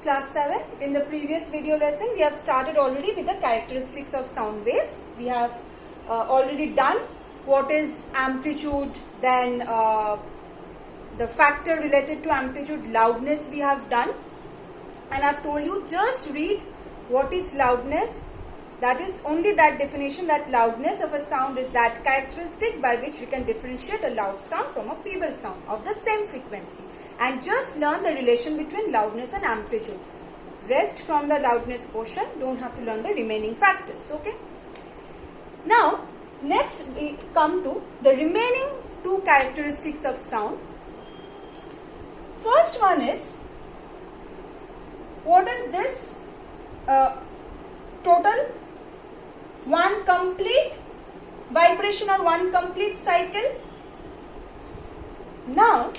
Class 7. In the previous video lesson, we have started already with the characteristics of sound wave. We have already done what is amplitude, then the factor related to amplitude, loudness we have done. And I have told you, just read what is loudness. That is only that definition, that loudness of a sound is that characteristic by which we can differentiate a loud sound from a feeble sound of the same frequency. And just learn the relation between loudness and amplitude. Rest from the loudness portion, don't have to learn the remaining factors. Okay. Now, next we come to the remaining two characteristics of sound. First one is, what is this total? One complete vibration or one complete cycle. Now,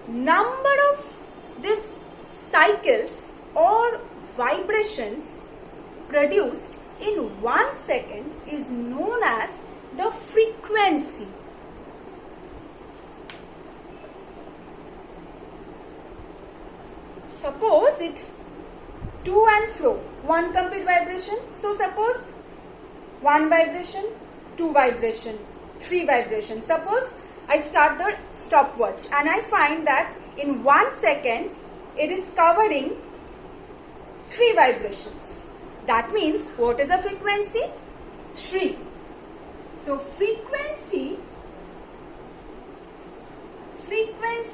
number of these cycles or vibrations produced in 1 second is known as the frequency. Suppose it to and fro, one complete vibration. So suppose one vibration, two vibration, three vibration. Suppose I start the stopwatch and I find that in 1 second it is covering 3 vibrations. That means what is the frequency? 3. So frequency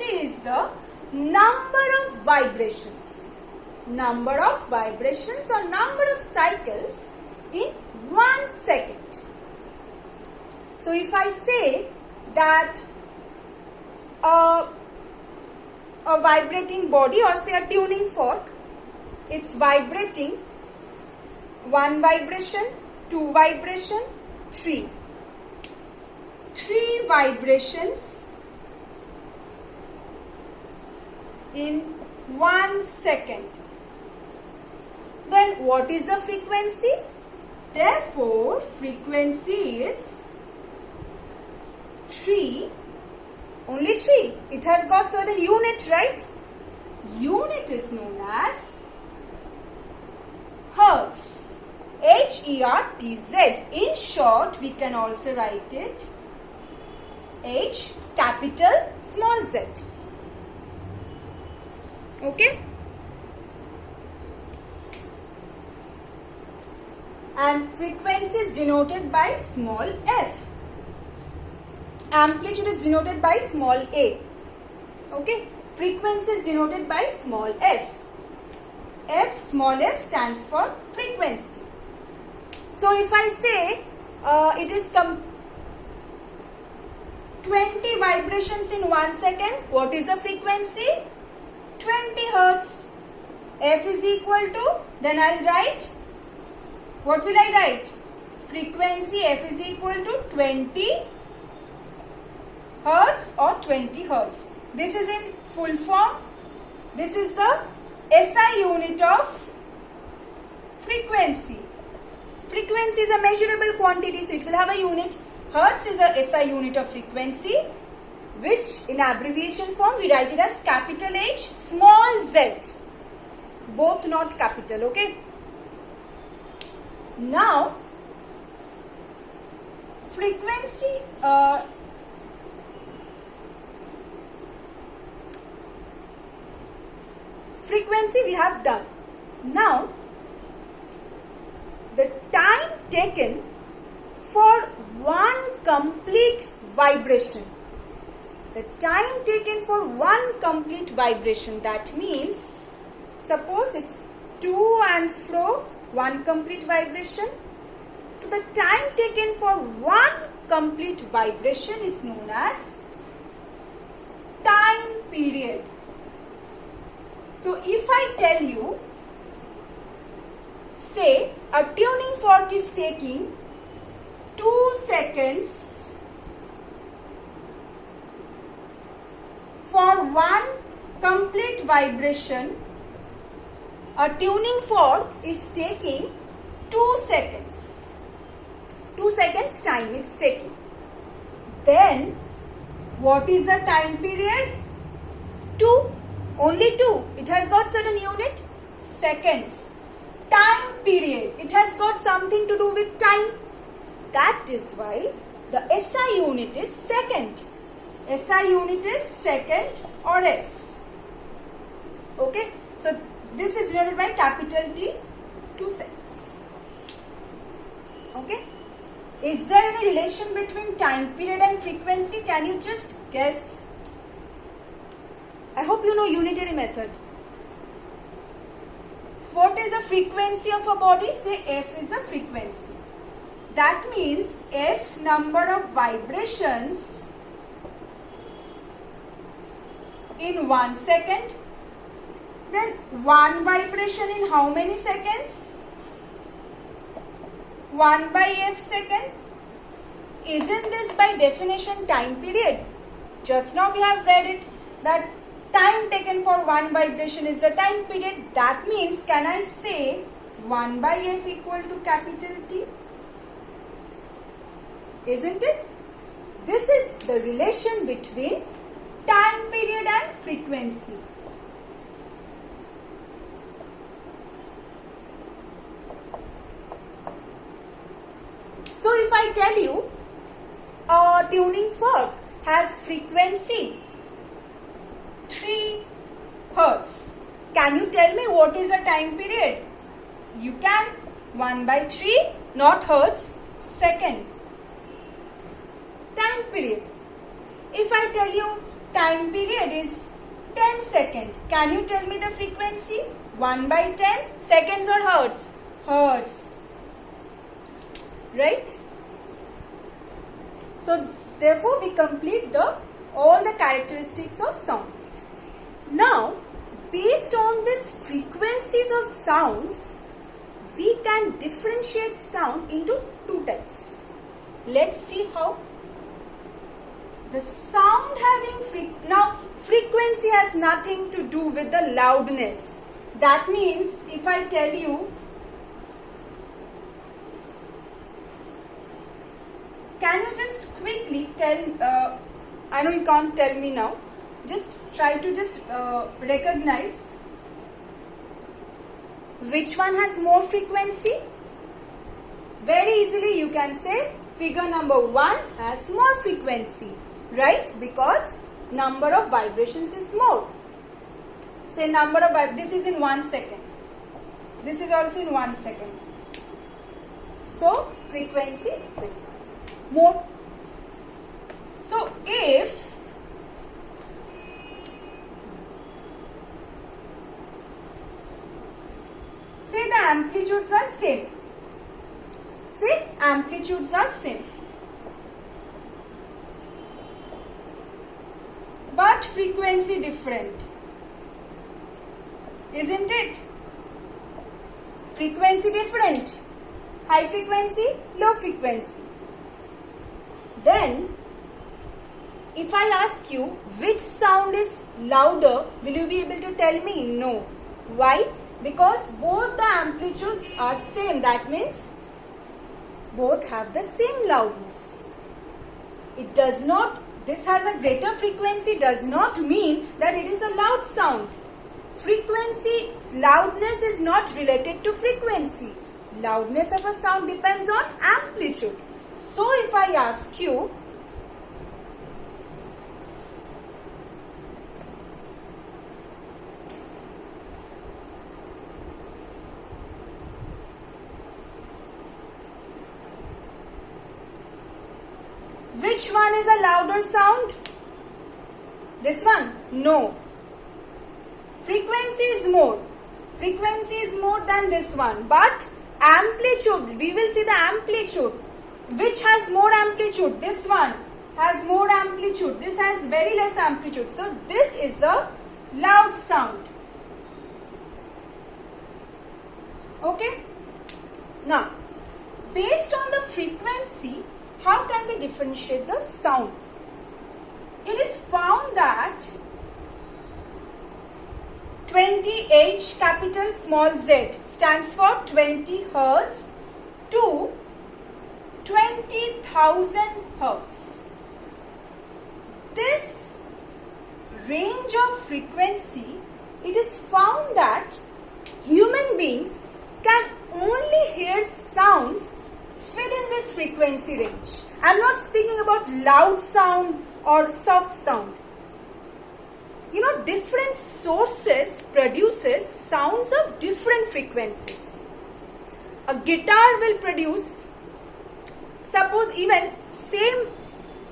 is the number of vibrations. Number of vibrations or number of cycles in 1 second. So if I say that a vibrating body, or say a tuning fork, it's vibrating, 1 vibration, 2 vibration, 3 vibrations in 1 second. Then what is the frequency? Therefore, frequency is 3. Only 3. It has got certain unit, right? Unit is known as Hertz. H-E-R-T-Z. In short, we can also write it H capital small z. Okay? And frequency is denoted by small f. Amplitude is denoted by small a. Okay. Frequency is denoted by small f. Small f stands for frequency. So if I say it is 20 vibrations in 1 second, what is the frequency? 20 hertz. F is equal to, then I'll write, what will I write? Frequency F is equal to 20 hertz or 20 hertz. This is in full form. This is the SI unit of frequency. Frequency is a measurable quantity, so it will have a unit. Hertz is a SI unit of frequency, which in abbreviation form we write it as capital H, small z. Both not capital, okay? Now, frequency we have done. Now, the time taken for one complete vibration. The time taken for one complete vibration, that means, suppose it's to and fro, one complete vibration. So the time taken for one complete vibration is known as time period. So if I tell you, say a tuning fork is taking 2 seconds for one complete vibration, a tuning fork is taking 2 seconds. 2 seconds time it's taking. Then what is the time period? 2. Only 2. It has got certain unit, seconds. Time period, it has got something to do with time. That is why the SI unit is second. SI unit is second or S. Okay, so this is denoted by capital T, 2 seconds. Okay, is there any relation between time period and frequency? Can you just guess? I hope you know unitary method. What is the frequency of a body? Say F is a frequency. That means F number of vibrations in 1 second. Then 1 vibration in how many seconds? 1 by F second. Isn't this by definition time period? Just now we have read it that time taken for 1 vibration is the time period. That means, can I say 1 by F equal to capital T? Isn't it? This is the relation between time period and frequency. So if I tell you a tuning fork has frequency 3 Hertz. Can you tell me what is the time period? You can. 1 by 3, not Hertz, second. Time period. If I tell you time period is 10 seconds, can you tell me the frequency? 1 by 10, seconds or Hertz? Hertz. Right? So therefore we complete all the characteristics of sound. Now, based on these frequencies of sounds, we can differentiate sound into 2 types. Let's see how. The sound having now frequency has nothing to do with the loudness. That means if I tell you, can you just quickly tell, I know you can't tell me now, just try to recognize which one has more frequency. Very easily you can say figure number 1 has more frequency, right? Because number of vibrations is more. Say number of vibrations, this is in 1 second. This is also in 1 second. So frequency this one, more. So if say the amplitudes are same. Say amplitudes are same. But frequency different. Isn't it? Frequency different. High frequency, low frequency. Then, if I ask you which sound is louder, will you be able to tell me? No. Why? Because both the amplitudes are same. That means both have the same loudness. It does not, this has a greater frequency does not mean that it is a loud sound. Frequency, loudness is not related to frequency. Loudness of a sound depends on amplitude. So if I ask you, which one is a louder sound? This one? No. Frequency is more. Frequency is more than this one. But amplitude, we will see the amplitude. Which has more amplitude? This one has more amplitude. This has very less amplitude. So this is a loud sound. Okay? Now, based on the frequency, how can we differentiate the sound? It is found that 20H capital small z stands for 20 Hertz to 20,000 Hertz. This range of frequency it is found that human beings can only hear sounds within this frequency range. I am not speaking about loud sound or soft sound. You know, different sources produces sounds of different frequencies. A guitar will produce, suppose even same,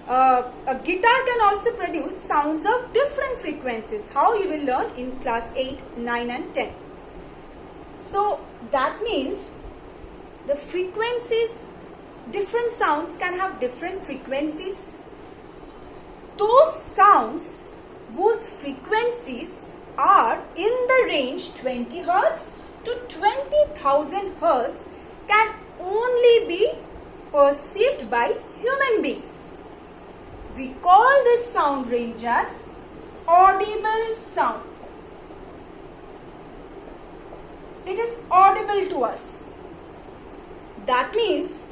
a guitar can also produce sounds of different frequencies. How you will learn in class 8, 9 and 10. So that means the frequencies, different sounds can have different frequencies. Those sounds whose frequencies are in the range 20 Hz to 20,000 Hz can only be perceived by human beings. We call this sound range as audible sound. It is audible to us. That means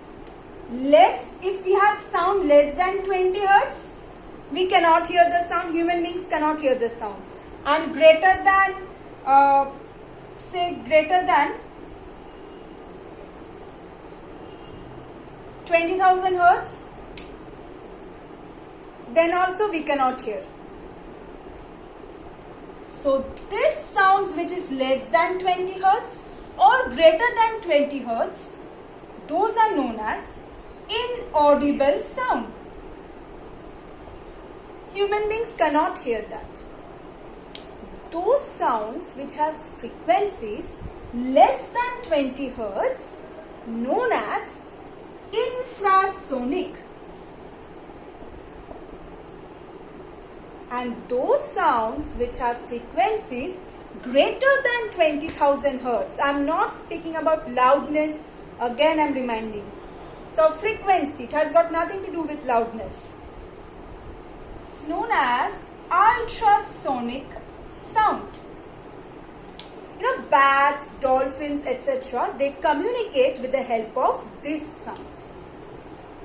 if we have sound less than 20 Hz, we cannot hear the sound, human beings cannot hear the sound. And greater than, greater than 20,000 Hz, then also we cannot hear. So this sounds which is less than 20 Hz or greater than 20 Hz, those are known as inaudible sound. Human beings cannot hear that. Those sounds which has frequencies less than 20 Hz, known as infrasonic. And those sounds which have frequencies greater than 20,000 Hz. I am not speaking about loudness. Again, I am reminding. So frequency, it has got nothing to do with loudness. It's known as ultrasonic sound. You know, bats, dolphins, etc., they communicate with the help of these sounds.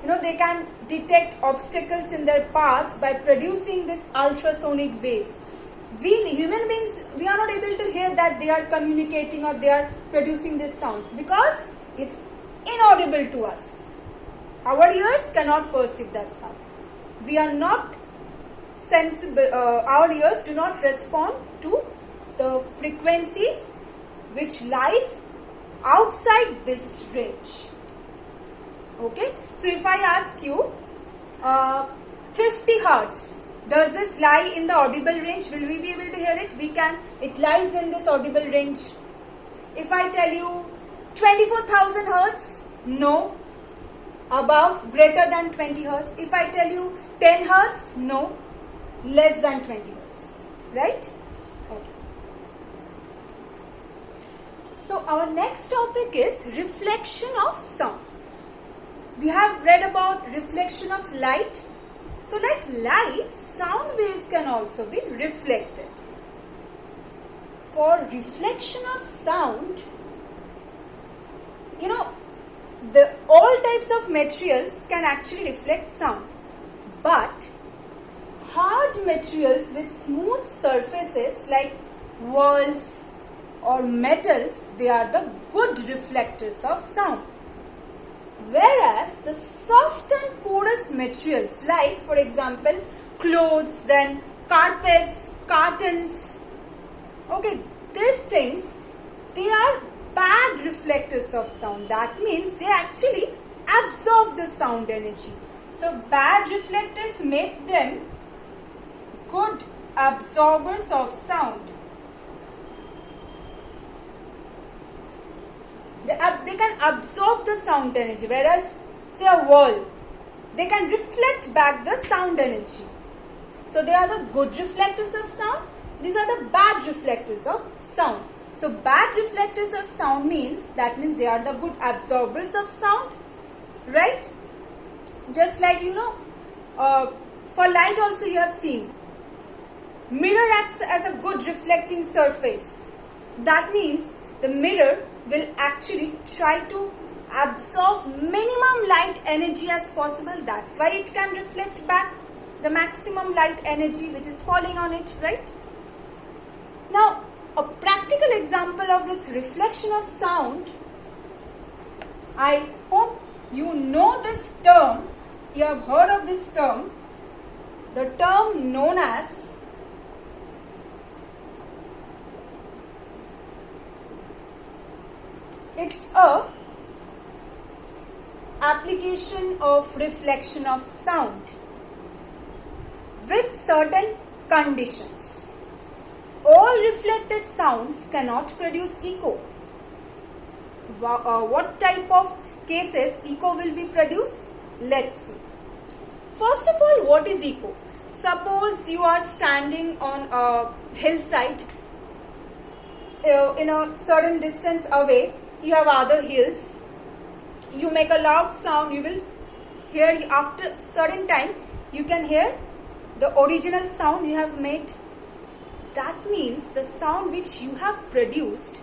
You know, they can detect obstacles in their paths by producing this ultrasonic waves. We human beings, we are not able to hear that they are communicating or they are producing these sounds because it's inaudible to us. Our ears cannot perceive that sound. We are not sensible, our ears do not respond to the frequencies which lies outside this range. Okay, so if I ask you 50 Hz, does this lie in the audible range? Will we be able to hear it? We can. It lies in this audible range. If I tell you 24,000 Hz, no. Above, greater than 20 Hz. If I tell you 10 Hz, no. Less than 20 Hz. Right? Okay. So our next topic is reflection of sound. We have read about reflection of light. So like light, sound wave can also be reflected. For reflection of sound, you know, all types of materials can actually reflect sound. But hard materials with smooth surfaces like walls or metals, they are the good reflectors of sound. Whereas the soft and porous materials like, for example, clothes, then carpets, cartons, okay, these things, they are bad reflectors of sound. That means they actually absorb the sound energy. So bad reflectors make them good absorbers of sound. They can absorb the sound energy, whereas say a wall, they can reflect back the sound energy. So they are the good reflectors of sound. These are the bad reflectors of sound. So bad reflectors of sound means they are the good absorbers of sound, right? Just like, you know, for light also you have seen, mirror acts as a good reflecting surface. That means the mirror will actually try to absorb minimum light energy as possible. That's why it can reflect back the maximum light energy which is falling on it, right? Now, a practical example of this reflection of sound, I hope you know this term, you have heard of this term, the term known as it's a application of reflection of sound with certain conditions. All reflected sounds cannot produce echo. What type of cases echo will be produced? Let's see. First of all, what is echo? Suppose you are standing on a hillside, in a certain distance away, you have other hills. You make a loud sound, you will hear, after certain time, you can hear the original sound you have made. That means the sound which you have produced,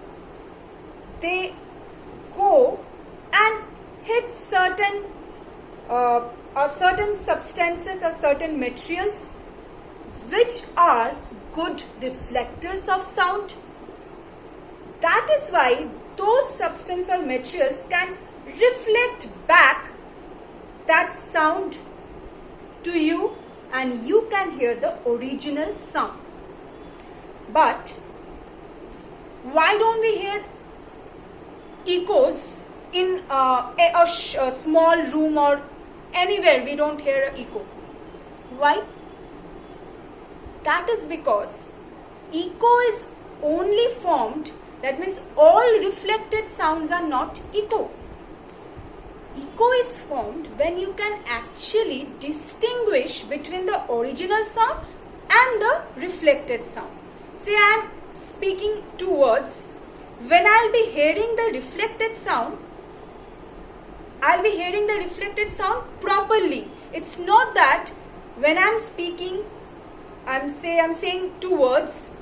they go and hit certain substances or certain materials which are good reflectors of sound. That is why those substances or materials can reflect back that sound to you and you can hear the original sound. But why don't we hear echoes in a small room or anywhere? We don't hear an echo. Why? That is because echo is only formed, that means all reflected sounds are not echo. Echo is formed when you can actually distinguish between the original sound and the reflected sound. Say I am speaking two words. When I will be hearing the reflected sound, I will be hearing the reflected sound properly. It's not that when I am speaking, I'm saying two words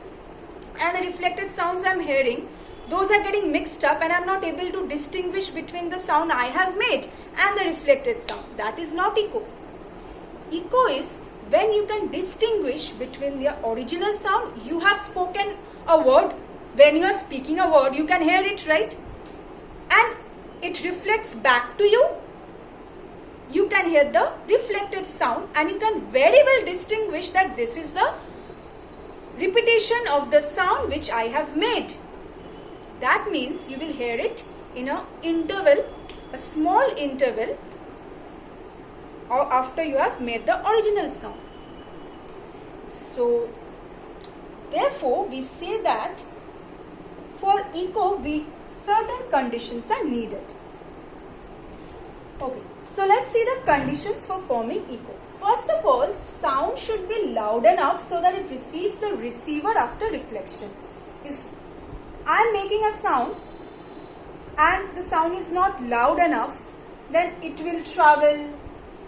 and the reflected sounds I'm hearing, those are getting mixed up and I'm not able to distinguish between the sound I have made and the reflected sound. That is not echo. Echo is when you can distinguish between the original sound. You have spoken a word. When you are speaking a word, you can hear it, right? And it reflects back to you. You can hear the reflected sound and you can very well distinguish that this is the repetition of the sound which I have made. That means you will hear it in an interval, a small interval, or after you have made the original sound. So, therefore, we say that for echo, certain conditions are needed. Okay, so let's see the conditions for forming echo. First of all, sound should be loud enough so that it receives the receiver after reflection. If I am making a sound and the sound is not loud enough, then it will travel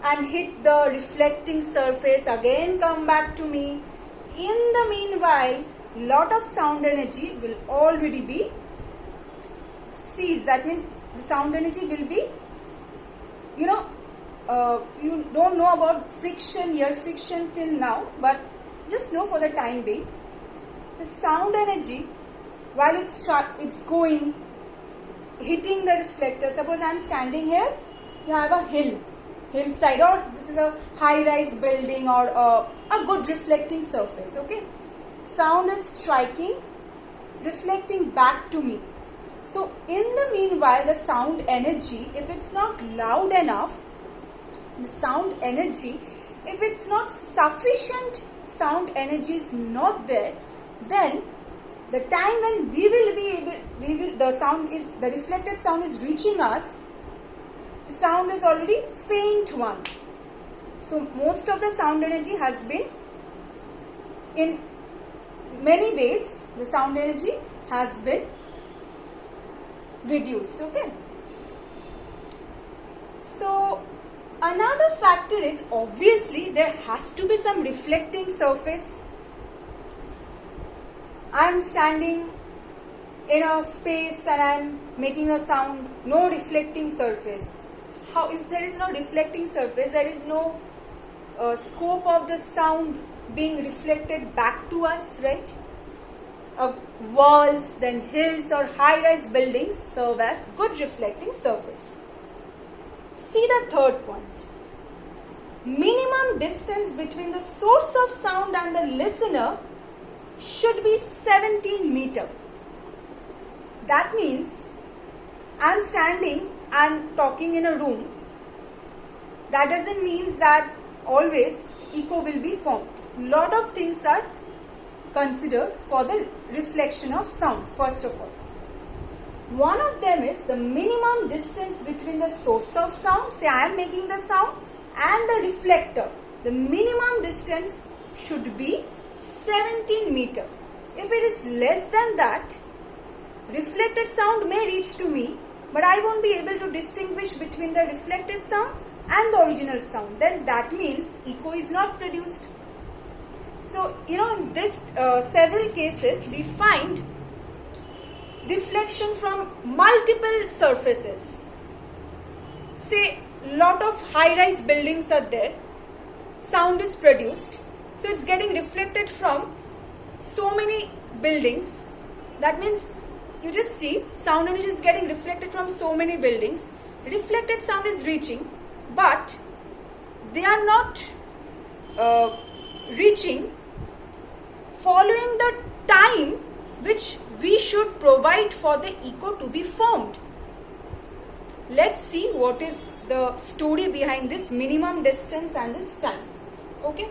and hit the reflecting surface, again come back to me. In the meanwhile, lot of sound energy will already be seized. That means the sound energy will be, you don't know about friction, ear friction till now, but just know for the time being, the sound energy, while it's going, hitting the reflector. Suppose I am standing here, you have a hillside, or this is a high-rise building or a good reflecting surface, okay? Sound is striking, reflecting back to me. So, in the meanwhile, the sound energy, if it's not loud enough, the sound energy, if it's not sufficient sound energy is not there, then the time when the reflected sound is reaching us, the sound is already faint one. So most of the sound energy has been, in many ways, the sound energy has been reduced, okay? So another factor is, obviously there has to be some reflecting surface. I am standing in a space and I am making a sound, no reflecting surface. How, if there is no reflecting surface, there is no scope of the sound being reflected back to us, right? A walls, then hills or high-rise buildings serve as good reflecting surface. See the third point. Minimum distance between the source of sound and the listener should be 17 meters. That means I'm standing and talking in a room. That doesn't mean that always echo will be formed. Lot of things are considered for the reflection of sound, first of all. One of them is the minimum distance between the source of sound, say I am making the sound, and the reflector. The minimum distance should be 17 meters. If it is less than that, reflected sound may reach to me, but I won't be able to distinguish between the reflected sound and the original sound. Then that means echo is not produced. So, in this several cases, we find reflection from multiple surfaces. Say, lot of high-rise buildings are there. Sound is produced. So, it's getting reflected from so many buildings. That means, you just see, sound energy is getting reflected from so many buildings. Reflected sound is reaching, but they are not reaching following the time which we should provide for the echo to be formed. Let's see what is the story behind this minimum distance and this time. Okay.